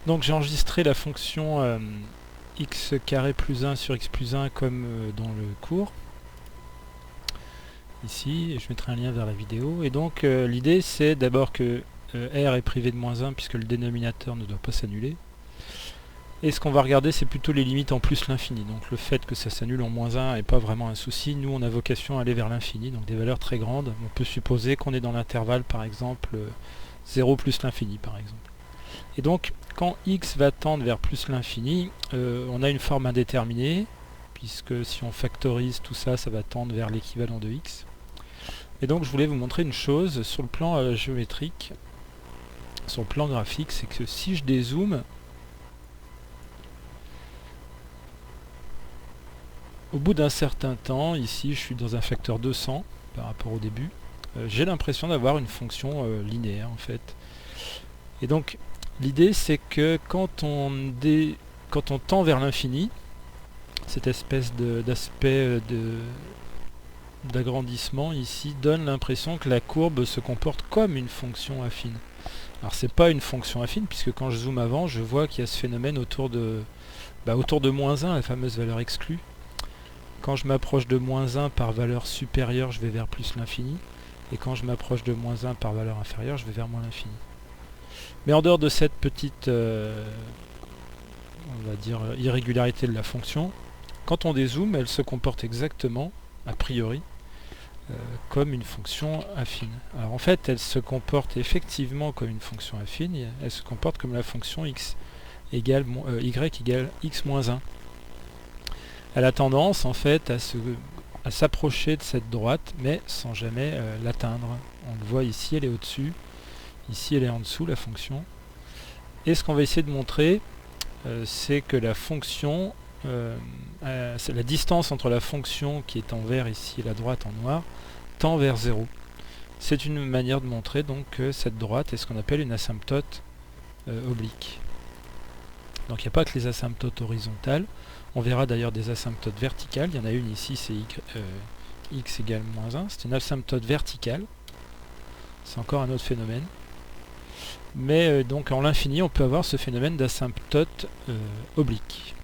Donc j'ai enregistré la fonction x carré plus 1 sur x plus 1 comme dans le cours. Ici, et je mettrai un lien vers la vidéo. Et donc l'idée c'est d'abord que r est privé de moins 1 puisque le dénominateur ne doit pas s'annuler. Et ce qu'on va regarder c'est plutôt les limites en plus l'infini. Donc le fait que ça s'annule en moins 1 n'est pas vraiment un souci. Nous on a vocation à aller vers l'infini, donc des valeurs très grandes. On peut supposer qu'on est dans l'intervalle par exemple 0 plus l'infini par exemple. Et donc quand x va tendre vers plus l'infini, on a une forme indéterminée, puisque si on factorise tout ça, ça va tendre vers l'équivalent de x. Et donc je voulais vous montrer une chose sur le plan géométrique, sur le plan graphique, c'est que si je dézoome, au bout d'un certain temps, ici je suis dans un facteur 200 par rapport au début, j'ai l'impression d'avoir une fonction linéaire en fait. Et donc l'idée c'est que quand on tend vers l'infini, cette espèce d'aspect d'agrandissement ici donne l'impression que la courbe se comporte comme une fonction affine. Alors c'est pas une fonction affine puisque quand je zoome avant, je vois qu'il y a ce phénomène autour de moins 1, la fameuse valeur exclue. Quand je m'approche de moins 1 par valeur supérieure, je vais vers plus l'infini. Et quand je m'approche de moins 1 par valeur inférieure, je vais vers moins l'infini. Mais en dehors de cette petite on va dire irrégularité de la fonction, quand on dézoome, elle se comporte exactement, a priori, comme une fonction affine. Alors en fait, elle se comporte effectivement comme une fonction affine, elle se comporte comme la fonction x égale, y égale x moins 1. Elle a tendance en fait à s'approcher de cette droite, mais sans jamais l'atteindre. On le voit ici, elle est au-dessus, ici elle est en dessous, la fonction. Et ce qu'on va essayer de montrer, c'est que la fonction, la distance entre la fonction qui est en vert ici et la droite en noir, tend vers 0. C'est une manière de montrer donc que cette droite est ce qu'on appelle une asymptote oblique. Donc il n'y a pas que les asymptotes horizontales, on verra d'ailleurs des asymptotes verticales, il y en a une ici, c'est x égale moins 1, c'est une asymptote verticale, c'est encore un autre phénomène. Mais donc en l'infini, on peut avoir ce phénomène d'asymptote oblique.